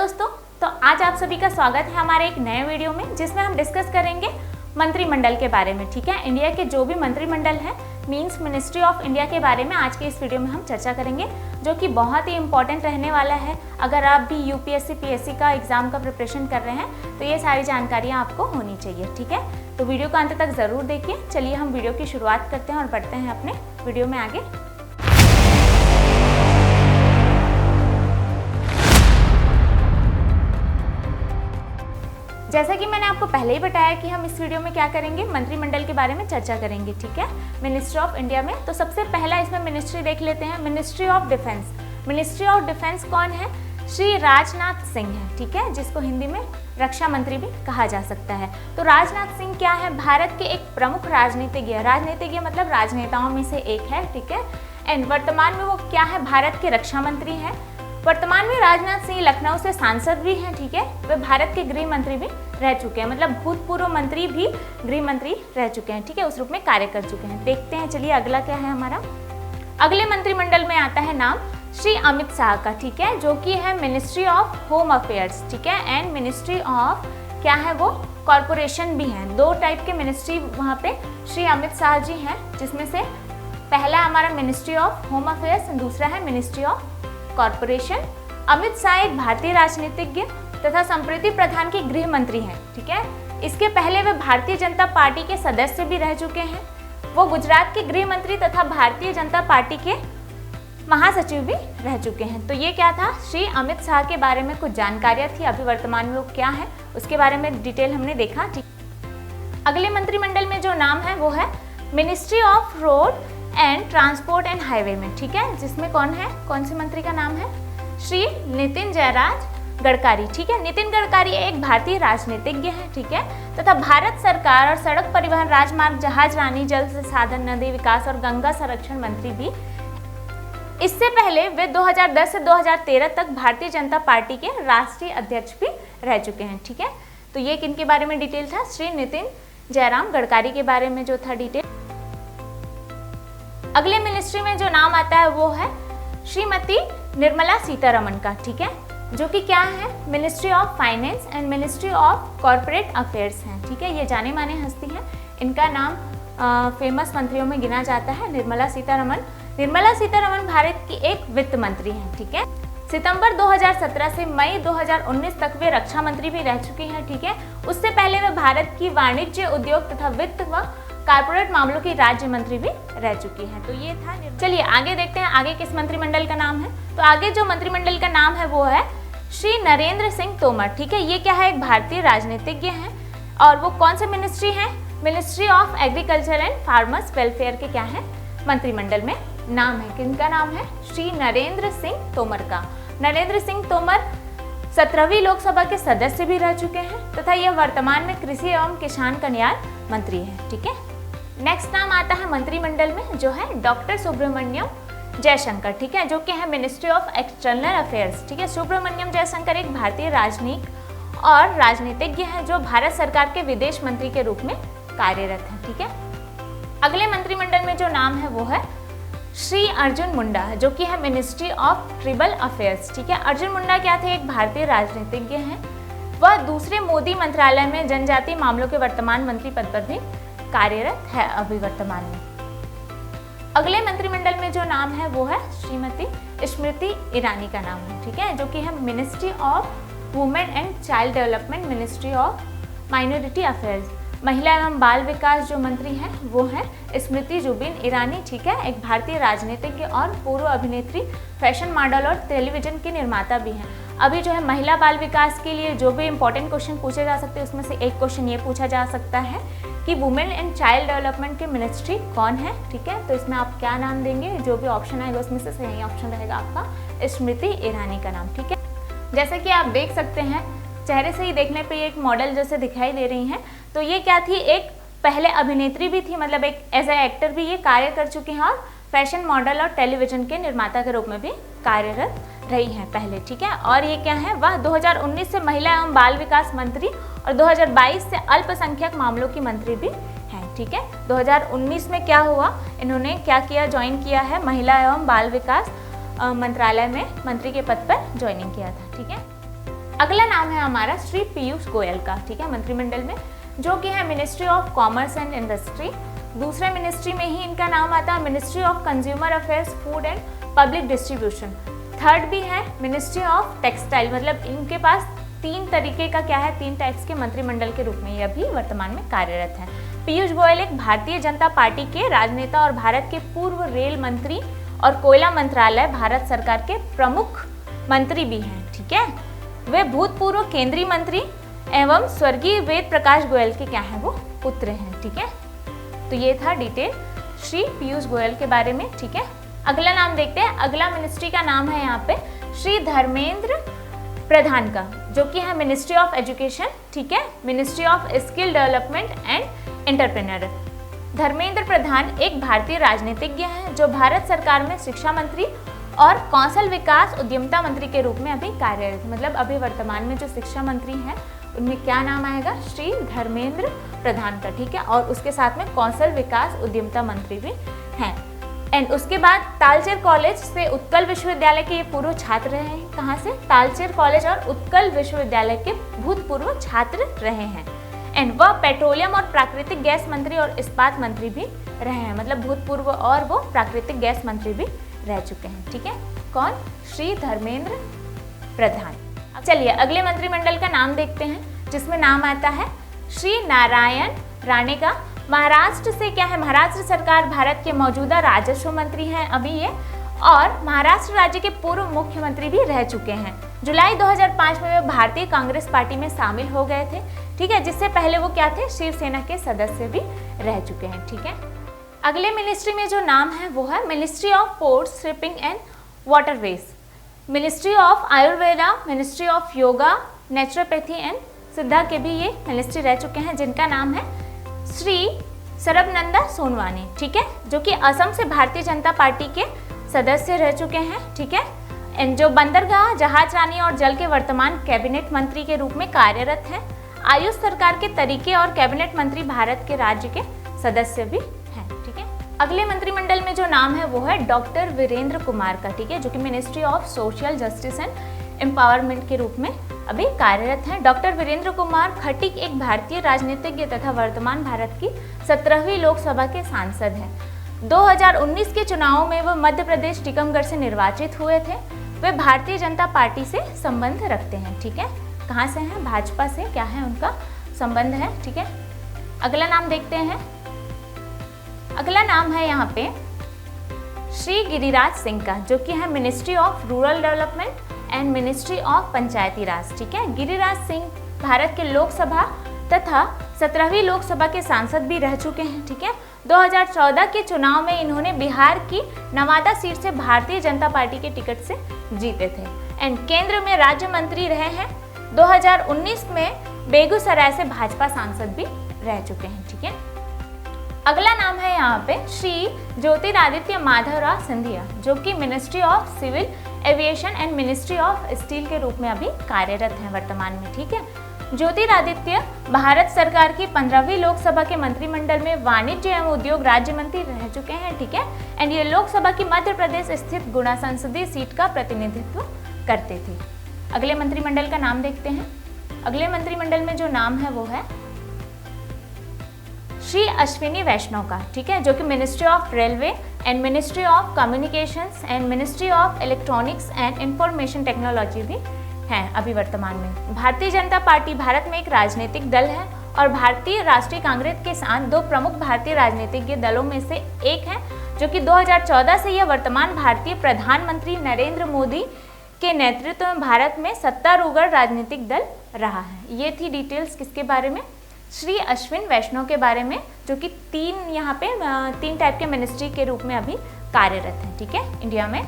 दोस्तों, तो आज आप सभी का स्वागत है हमारे एक नए वीडियो में जिसमें हम डिस्कस करेंगे मंत्रिमंडल के बारे में। ठीक है, इंडिया के जो भी मंत्रिमंडल है मींस मिनिस्ट्री ऑफ इंडिया के बारे में आज के इस वीडियो में हम चर्चा करेंगे, जो कि बहुत ही इंपॉर्टेंट रहने वाला है। अगर आप भी यूपीएससी पीएससी का एग्जाम का प्रिपरेशन कर रहे हैं तो ये सारी जानकारियाँ आपको होनी चाहिए। ठीक है, तो वीडियो को अंत तक ज़रूर देखिए। चलिए हम वीडियो की शुरुआत करते हैं और बढ़ते हैं अपने वीडियो में आगे। जैसा कि मैंने आपको पहले ही बताया कि हम इस वीडियो में क्या करेंगे, मंत्रिमंडल के बारे में चर्चा करेंगे। ठीक है, मिनिस्ट्री ऑफ इंडिया में तो सबसे पहला इसमें मिनिस्ट्री देख लेते हैं, ministry of defence. Ministry of defence कौन है? श्री राजनाथ सिंह है। ठीक है, जिसको हिंदी में रक्षा मंत्री भी कहा जा सकता है। तो राजनाथ सिंह क्या है? भारत के एक प्रमुख राजनीतिज्ञ मतलब राजनेताओं में से एक है। ठीक है, एंड वर्तमान में वो क्या है? भारत के रक्षा मंत्री हैं। वर्तमान में राजनाथ सिंह लखनऊ से सांसद भी हैं। ठीक है, वे भारत के गृह मंत्री भी रह चुके हैं, मतलब भूतपूर्व मंत्री भी गृह मंत्री रह चुके हैं। ठीक है, उस रूप में कार्य कर चुके हैं। देखते हैं, चलिए अगला क्या है हमारा। अगले मंत्रिमंडल में आता है नाम श्री अमित शाह का। ठीक है, जो कि है मिनिस्ट्री ऑफ होम अफेयर्स। ठीक है, एंड मिनिस्ट्री ऑफ क्या है वो? कॉरपोरेशन भी हैं। दो टाइप के मिनिस्ट्री वहाँ पे श्री अमित शाह जी हैं, जिसमें से पहला हमारा मिनिस्ट्री ऑफ होम अफेयर्स, दूसरा है ministry of corporation. Amit Shah एक भारतीय राजनीतिज्ञ तथा संप्रति प्रधान के गृह मंत्री हैं। ठीक है, इसके पहले वे भारतीय जनता पार्टी के सदस्य भी रह चुके हैं। वो गुजरात के गृह मंत्री तथा भारतीय जनता पार्टी के महासचिव भी रह चुके हैं। तो ये क्या था? श्री अमित शाह के बारे में कुछ जानकारियां थी। अभी वर्तमान में वो क्या है उसके बारे में डिटेल हमने देखा। ठीक, अगले मंत्रिमंडल में जो नाम है वो है ministry of road and transport and highway में। ठीक है, जिसमें कौन है? कौन से मंत्री का नाम है? श्री नितिन जयराज गडकरी। ठीक है, नितिन गडकरी एक भारतीय राजनीतिज्ञ हैं। ठीक है, तथा भारत सरकार और सड़क परिवहन, राजमार्ग, जहाज रानी, जल संसाधन, नदी विकास और गंगा संरक्षण मंत्री भी। इससे पहले वे 2010 से 2013 तक भारतीय जनता पार्टी के राष्ट्रीय अध्यक्ष भी रह चुके हैं। ठीक है, तो ये किनके बारे में डिटेल था? श्री नितिन जयराम गडकरी के बारे में जो था डिटेल। अगले मिनिस्ट्री में जो नाम आता है वो है श्रीमती निर्मला सीतारमण का। ठीक है, जो कि क्या है? Ministry of finance and ministry of corporate affairs हैं। ठीक है, ये जाने माने हस्ती हैं। इनका नाम फेमस मंत्रियों में गिना जाता है निर्मला सीतारमण। निर्मला सीतारमण भारत की एक वित्त मंत्री हैं। ठीक है, सितंबर 2017 से मई 2019 तक वे रक्षा मंत्री भी रह चुकी हैं। ठीक है, उससे पहले वे भारत की वाणिज्य, उद्योग तथा वित्त व कारपोरेट मामलों की राज्य मंत्री भी रह चुकी हैं। तो ये था। चलिए आगे देखते हैं आगे किस मंत्रिमंडल का नाम है। तो आगे जो मंत्रिमंडल का नाम है वो है श्री नरेंद्र सिंह तोमर। ठीक है, ये क्या है? एक भारतीय राजनीतिज्ञ हैं और वो कौन से मिनिस्ट्री हैं? Ministry of agriculture and farmers welfare के क्या है? मंत्रिमंडल में नाम है। किनका नाम है? श्री नरेंद्र सिंह तोमर का। नरेंद्र सिंह तोमर 17वीं लोकसभा के सदस्य भी रह चुके हैं तथा यह वर्तमान में कृषि एवं किसान कल्याण मंत्री है। ठीक है, नेक्स्ट नाम आता है मंत्रिमंडल में जो है डॉक्टर सुब्रमण्यम जयशंकर। ठीक है, जो कि है मिनिस्ट्री ऑफ एक्सटर्नल अफेयर्स। ठीक है, सुब्रमण्यम जयशंकर एक भारतीय राजनीतिक और राजनीतिज्ञ हैं जो भारत सरकार के विदेश मंत्री के रूप में कार्यरत हैं। ठीक है, अगले मंत्रिमंडल में जो नाम है वो है श्री अर्जुन मुंडा, जो कि है मिनिस्ट्री ऑफ ट्राइबल अफेयर्स। ठीक है, अर्जुन मुंडा क्या थे? एक भारतीय राजनीतिज्ञ हैं। वह दूसरे मोदी मंत्रालय में जनजातीय मामलों के वर्तमान मंत्री पद पर भी कार्यरत है अभी वर्तमान में। अगले मंत्रिमंडल में जो नाम है वो है श्रीमती स्मृति ईरानी का नाम है। ठीक है, जो कि है ministry of women and child development, ministry of minority affairs. महिला एवं बाल विकास जो मंत्री हैं वो हैं स्मृति जुबिन ईरानी। ठीक है, एक भारतीय राजनीतिज्ञ और पूर्व अभिनेत्री, फैशन मॉडल और टेलीविजन की निर्माता भी हैं। अभी जो है महिला बाल विकास के लिए जो भी इंपॉर्टेंट क्वेश्चन पूछे जा सकते हैं उसमें से एक क्वेश्चन ये पूछा जा सकता है कि वुमेन एंड चाइल्ड डेवलपमेंट के मिनिस्ट्री कौन है। ठीक है, तो इसमें आप क्या नाम देंगे? जो भी ऑप्शन आएगा उसमें से सही ऑप्शन रहेगा आपका स्मृति ईरानी का नाम। ठीक है, जैसे कि आप देख सकते हैं चेहरे से ही देखने पे एक मॉडल जैसे दिखाई दे रही हैं। तो ये क्या थी? एक पहले अभिनेत्री भी थी, मतलब एक एज ए एक्टर भी ये कार्य कर चुकी हैं और फैशन मॉडल और टेलीविजन के निर्माता के रूप में भी कार्यरत रही हैं पहले। ठीक है, और ये क्या है? वह 2019 से महिला एवं बाल विकास मंत्री और 2022 से अल्पसंख्यक मामलों की मंत्री भी हैं। ठीक है, 2019 में क्या हुआ? इन्होंने क्या किया? ज्वाइन किया है महिला एवं बाल विकास मंत्रालय में मंत्री के पद पर ज्वाइनिंग किया था। ठीक है, अगला नाम है हमारा श्री पीयूष गोयल का, ठीक है, मंत्रिमंडल में, जो कि है ministry of commerce and industry. दूसरे मिनिस्ट्री में ही इनका नाम आता है ministry of consumer affairs, food and public distribution. Third भी है मिनिस्ट्री ऑफ टेक्सटाइल, मतलब इनके पास 3 तरीके का क्या है, 3 टाइप्स के मंत्रिमंडल के रूप में ये अभी वर्तमान में कार्यरत है। पीयूष गोयल एक भारतीय जनता पार्टी के राजनेता और भारत के पूर्व रेल मंत्री और कोयला मंत्रालय भारत सरकार के प्रमुख मंत्री भी हैं, ठीक है। वे भूतपूर्व केंद्रीय मंत्री एवं स्वर्गीय वेद प्रकाश गोयल के क्या हैं, वो पुत्र हैं, ठीक है। तो ये था डिटेल श्री पीयूष गोयल के बारे में, ठीक है। अगला नाम देखते हैं। अगला मिनिस्ट्री का नाम है यहाँ पे श्री धर्मेंद्र प्रधान का, जो कि है मिनिस्ट्री ऑफ एजुकेशन, ठीक है, ministry of skill development and entrepreneur. Dharmendra Pradhan एक भारतीय राजनीतिज्ञ हैं जो भारत सरकार में शिक्षा मंत्री और कौशल विकास उद्यमिता मंत्री के रूप में अभी कार्यरत, मतलब अभी वर्तमान में जो शिक्षा मंत्री हैं उनमें क्या नाम आएगा, श्री धर्मेंद्र प्रधान का, ठीक है। और उसके साथ में कौशल विकास उद्यमिता मंत्री भी हैं। एंड उसके बाद तालचेर कॉलेज से उत्कल विश्वविद्यालय के ये पूर्व छात्र रहे हैं। कहाँ से? तालचेर कॉलेज और उत्कल विश्वविद्यालय के भूतपूर्व छात्र रहे हैं। एंड वह पेट्रोलियम और प्राकृतिक गैस मंत्री और इस्पात मंत्री भी रहे हैं, मतलब भूतपूर्व और वो प्राकृतिक गैस मंत्री भी रह चुके हैं, ठीक है। कौन? श्री धर्मेंद्र प्रधान। अब चलिए अगले मंत्रिमंडल का नाम देखते हैं, जिसमें नाम आता है श्री नारायण राणे का। महाराष्ट्र से क्या है, महाराष्ट्र सरकार भारत के मौजूदा राजस्व मंत्री हैं अभी ये, और महाराष्ट्र राज्य के पूर्व मुख्यमंत्री भी रह चुके हैं। जुलाई 2005 में वे भारतीय कांग्रेस पार्टी में शामिल हो गए थे, ठीक है, जिससे पहले वो क्या थे, शिवसेना के सदस्य भी रह चुके हैं, ठीक है। अगले मिनिस्ट्री में जो नाम है वो है ministry of ports, shipping and waterways, ministry of Ayurveda, ministry of yoga, naturopathy and सिद्धा के भी ये मिनिस्ट्री रह चुके हैं, जिनका नाम है श्री सर्बानंद सोनवाने, ठीक है, जो कि असम से भारतीय जनता पार्टी के सदस्य रह चुके हैं, ठीक है। एंड जो बंदरगाह, जहाज रानी और जल के वर्तमान कैबिनेट मंत्री के रूप में कार्यरत हैं। आयुष सरकार के तरीके और कैबिनेट मंत्री भारत के राज्य के सदस्य भी हैं, ठीक है। अगले मंत्रिमंडल में जो नाम है वो है डॉक्टर वीरेंद्र कुमार का, ठीक है, जो कि ministry of social justice and empowerment के रूप में अभी कार्यरत हैं। डॉक्टर वीरेंद्र कुमार खटीक एक भारतीय राजनीतिज्ञ तथा वर्तमान भारत की 17वीं लोकसभा के सांसद हैं। 2019 के चुनावों में वह मध्य प्रदेश टीकमगढ़ से निर्वाचित हुए थे। वे भारतीय जनता पार्टी से संबंध रखते हैं, ठीक है। कहाँ से हैं? भाजपा से क्या है उनका संबंध है, ठीक है। अगला नाम देखते हैं। अगला नाम है यहाँ पे श्री गिरिराज सिंह का, जो कि है ministry of rural development and ministry of Panchayati Raj, ठीक है। गिरिराज सिंह भारत के लोकसभा तथा 17वीं लोकसभा के सांसद भी रह चुके हैं, ठीक है। 2014 के चुनाव में इन्होंने बिहार की नवादा सीट से भारतीय जनता पार्टी के टिकट से जीते थे। एंड केंद्र में राज्य मंत्री रहे हैं। 2019 में बेगूसराय से भाजपा सांसद भी रह चुके हैं, ठीक है। अगला नाम है यहाँ पे श्री ज्योतिरादित्य माधवराव सिंधिया, जो कि ministry of civil aviation and ministry of steel के रूप में अभी कार्यरत हैं वर्तमान में, ठीक है। ज्योतिरादित्य भारत सरकार की 15वीं लोकसभा के मंत्रिमंडल में वाणिज्य एवं उद्योग राज्य मंत्री रह चुके हैं, ठीक है। एंड ये लोकसभा की मध्य प्रदेश स्थित गुना संसदीय सीट का प्रतिनिधित्व करते थे। अगले मंत्रिमंडल का नाम देखते हैं। अगले मंत्रिमंडल में जो नाम है वो है श्री अश्विनी वैष्णव का, ठीक है, जो कि ministry of railway and ministry of communications and ministry of electronics and information technology भी हैं अभी वर्तमान में। भारतीय जनता पार्टी भारत में एक राजनीतिक दल है और भारतीय राष्ट्रीय कांग्रेस के साथ 2 प्रमुख भारतीय राजनीतिक दलों में से एक है, जो कि 2014 से यह वर्तमान भारतीय प्रधानमंत्री नरेंद्र मोदी के नेतृत्व में भारत में सत्तारूढ़ राजनीतिक दल रहा है। ये थी डिटेल्स किसके बारे में? श्री अश्विन वैष्णव के बारे में, जो कि 3 टाइप के मिनिस्ट्री के रूप में अभी कार्यरत हैं, ठीक है, इंडिया में।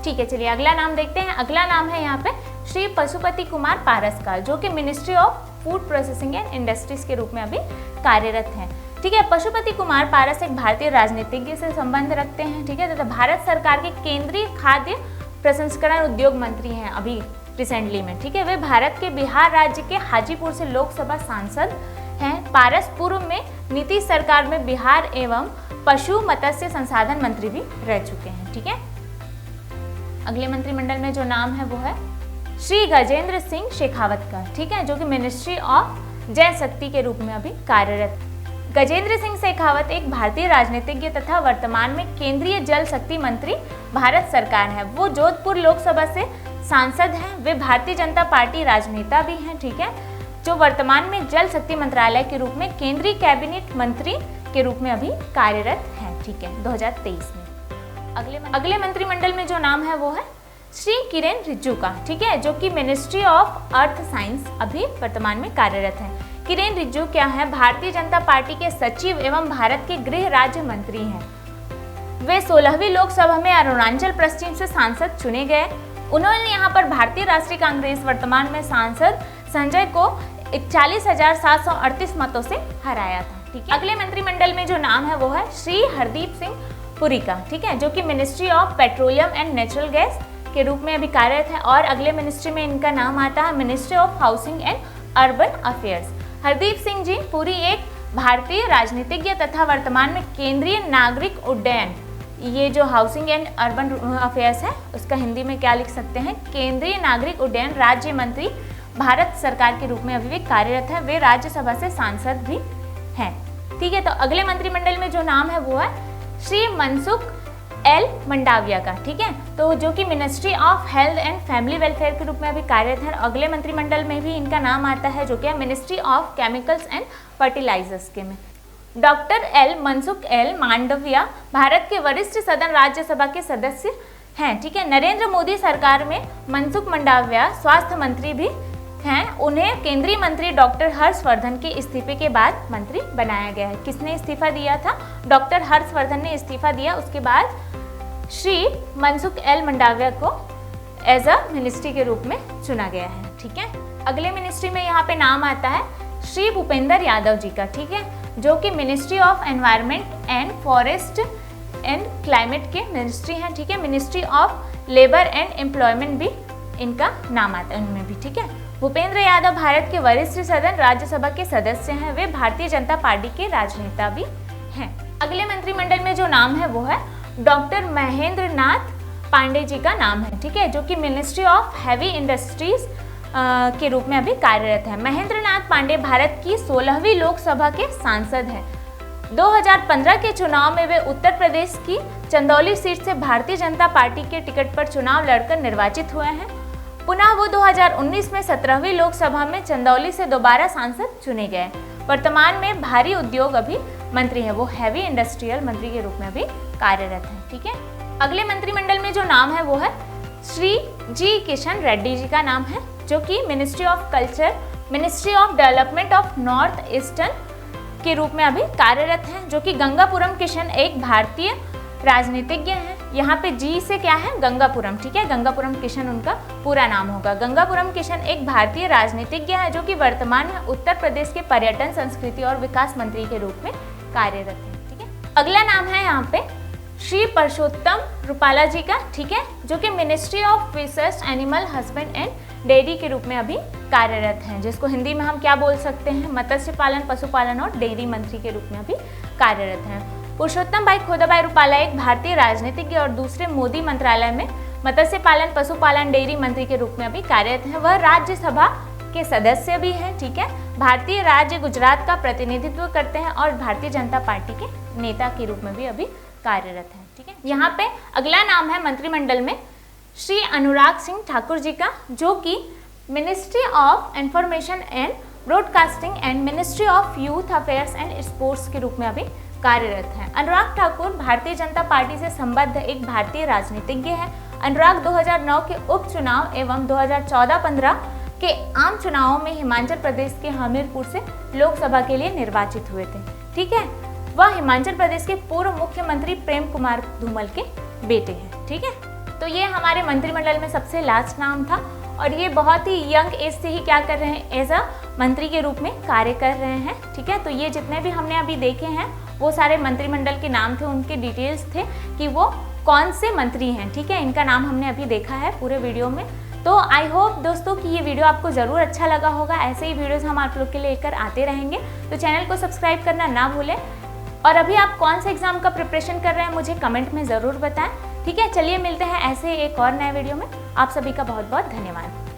ठीक है, चलिए अगला नाम देखते हैं। अगला नाम है यहाँ पे श्री पशुपति कुमार पारस का, जो कि ministry of food processing and industries के रूप में अभी कार्यरत हैं, ठीक है। पशुपति कुमार पारस एक भारतीय राजनीतिज्ञ से संबंध रखते हैं, ठीक है, तथा भारत सरकार के केंद्रीय खाद्य प्रसंस्करण उद्योग मंत्री हैं अभी रिसेंटली में, ठीक है। वे भारत के बिहार राज्य के हाजीपुर से लोकसभा सांसद हैं। पारस पूर्व में नीतीश सरकार में बिहार एवं पशु मत्स्य संसाधन मंत्री भी रह चुके हैं, ठीक है। अगले मंत्रिमंडल में जो नाम है वो है श्री गजेंद्र सिंह शेखावत का, ठीक है, जो कि मिनिस्ट्री ऑफ जल शक्ति के रूप में अभी कार्यरत। गजेंद्र सिंह शेखावत एक भारतीय राजनीतिज्ञ तथा वर्तमान में केंद्रीय जल शक्ति मंत्री भारत सरकार है। वो जोधपुर लोकसभा से सांसद हैं। वे भारतीय जनता पार्टी राजनेता भी हैं, ठीक है, जो वर्तमान में जल शक्ति मंत्रालय के रूप में केंद्रीय कैबिनेट मंत्री के रूप में अभी कार्यरत हैं, ठीक है, 2023 में। अगले मंत्रिमंडल में जो नाम है वो है श्री किरेन रिजिजू का, ठीक है, जो कि मिनिस्ट्री ऑफ अर्थ साइंस अभी वर्तमान में कार्यरत है। किरेन रिजिजू क्या है? भारतीय जनता पार्टी के सचिव एवं भारत के गृह राज्य मंत्री हैं। वे 16वीं लोकसभा में अरुणाचल पश्चिम से सांसद चुने गए। उन्होंने यहाँ पर भारतीय राष्ट्रीय कांग्रेस वर्तमान में सांसद संजय को 41,738 मतों से हराया था, ठीक है। अगले मंत्रिमंडल में जो नाम है वो है श्री हरदीप सिंह पुरी का, ठीक है, जो कि ministry of petroleum and natural gas के रूप में अभी कार्यरत है। और अगले मिनिस्ट्री में इनका नाम आता है ministry of housing and urban affairs. Hardeep Singh ji Puri एक भारतीय राजनीतिज्ञ तथा वर्तमान में केंद्रीय नागरिक उड्डयन, ये जो हाउसिंग एंड अर्बन अफेयर्स है उसका हिंदी में क्या लिख सकते हैं, केंद्रीय नागरिक उड्डयन राज्य मंत्री भारत सरकार के रूप में अभी भी कार्यरत है। वे राज्यसभा से सांसद भी हैं, ठीक है। तो अगले मंत्रिमंडल में जो नाम है वो है श्री मनसुख एल मंडाविया का, ठीक है, तो जो कि ministry of health and family welfare के रूप में अभी कार्यरत है। अगले मंत्रिमंडल में भी इनका नाम आता है जो कि है ministry of chemicals and fertilisers के में। Doctor L Mansukh L Mandaviya Bharat के वरिष्ठ सदन राज्यसभा के सदस्य हैं, ठीक है। नरेंद्र मोदी सरकार में मनसुख मंडाविया स्वास्थ्य मंत्री भी हैं। उन्हें केंद्रीय मंत्री डॉक्टर हर्षवर्धन के इस्तीफे के बाद मंत्री बनाया गया है। किसने इस्तीफा दिया था? डॉक्टर हर्षवर्धन ने इस्तीफा दिया, उसके बाद श्री मनसुख एल मंडाविया को एज अ मिनिस्ट्री के रूप में चुना गया है, ठीक है। अगले मिनिस्ट्री में यहाँ पे नाम आता है श्री भूपेंद्र यादव जी का, ठीक है, जो कि ministry of environment and forest and climate के मिनिस्ट्री हैं, ठीक है। Ministry of labour and employment भी इनका नाम आता है उनमें भी, ठीक है। भूपेंद्र यादव भारत के वरिष्ठ सदन राज्यसभा के सदस्य हैं। वे भारतीय जनता पार्टी के राजनेता भी हैं। अगले मंत्रिमंडल में जो नाम है वो है डॉक्टर महेंद्र नाथ पांडे जी का नाम है, ठीक है, जो कि मिनिस्ट्री ऑफ हैवी इंडस्ट्रीज के रूप में अभी कार्यरत है। महेंद्र नाथ पांडे भारत की 16वीं लोकसभा के सांसद हैं। 2015 के चुनाव में वे उत्तर प्रदेश की चंदौली सीट से भारतीय जनता पार्टी के टिकट पर चुनाव लड़कर निर्वाचित हुए हैं। पुनः वो 2019 में 17वीं लोकसभा में चंदौली से दोबारा सांसद चुने गए। वर्तमान में भारी उद्योग अभी मंत्री है, वो हैवी इंडस्ट्रियल मंत्री के रूप में अभी कार्यरत है, ठीक है। अगले मंत्रिमंडल में जो नाम है वो है श्री जी किशन रेड्डी जी का नाम है, जो कि ministry of culture, ministry of development of north eastern के रूप में अभी कार्यरत हैं। जो कि गंगापुरम किशन एक भारतीय राजनीतिज्ञ हैं। यहाँ पे जी से क्या है? गंगापुरम, ठीक है, गंगापुरम किशन उनका पूरा नाम होगा। गंगापुरम किशन एक भारतीय राजनीतिज्ञ है जो कि वर्तमान में उत्तर प्रदेश के पर्यटन, संस्कृति और विकास मंत्री के रूप में कार्यरत है, ठीक है। अगला नाम है यहाँ पे श्री परसोत्तम रुपाला जी का, ठीक है, जो कि ministry of fisheries, animal husbandry and dairy के रूप में अभी कार्यरत हैं, जिसको हिंदी में हम क्या बोल सकते हैं? मत्स्य पालन, पशुपालन और डेयरी मंत्री के रूप में अभी कार्यरत हैं। पुरुषोत्तम भाई खोदाबाई रुपाला एक भारतीय राजनीतिज्ञ और दूसरे मोदी मंत्रालय में मत्स्य पालन, पशुपालन, डेयरी मंत्री के रूप में अभी कार्यरत हैं। वह राज्यसभा के सदस्य भी हैं, ठीक है। भारतीय राज्य गुजरात का प्रतिनिधित्व करते हैं और भारतीय जनता पार्टी के नेता के रूप में भी अभी कार्यरत हैं, ठीक है। यहाँ पे अगला नाम है मंत्रिमंडल में श्री अनुराग सिंह ठाकुर जी का, जो कि ministry of information and broadcasting and ministry of youth affairs and sports के रूप में अभी कार्यरत हैं। अनुराग ठाकुर भारतीय जनता पार्टी से संबद्ध एक भारतीय राजनीतिज्ञ है। अनुराग 2009 के उपचुनाव एवं 2014-15 के आम चुनावों में हिमाचल प्रदेश के हमीरपुर से लोकसभा के लिए निर्वाचित हुए थे, ठीक है। वह हिमाचल प्रदेश के पूर्व मुख्यमंत्री प्रेम कुमार धूमल के बेटे हैं, ठीक है। तो ये हमारे मंत्रिमंडल में सबसे लास्ट नाम था और ये बहुत ही यंग एज से ही क्या कर रहे हैं? एज अ मंत्री के रूप में कार्य कर रहे हैं, ठीक है। तो ये जितने भी हमने अभी देखे हैं वो सारे मंत्रिमंडल के नाम थे, उनके डिटेल्स थे कि वो कौन से मंत्री हैं, ठीक है। इनका नाम हमने अभी देखा है पूरे वीडियो में। तो आई होप दोस्तों कि ये वीडियो आपको ज़रूर अच्छा लगा होगा। ऐसे ही वीडियोस हम आप लोग के लिए लेकर आते रहेंगे, तो चैनल को सब्सक्राइब करना ना भूलें। और अभी आप कौन से एग्जाम का प्रिपरेशन कर रहे हैं मुझे कमेंट में ज़रूर बताएं, ठीक है। चलिए मिलते हैं ऐसे एक और नए वीडियो में। आप सभी का बहुत बहुत धन्यवाद।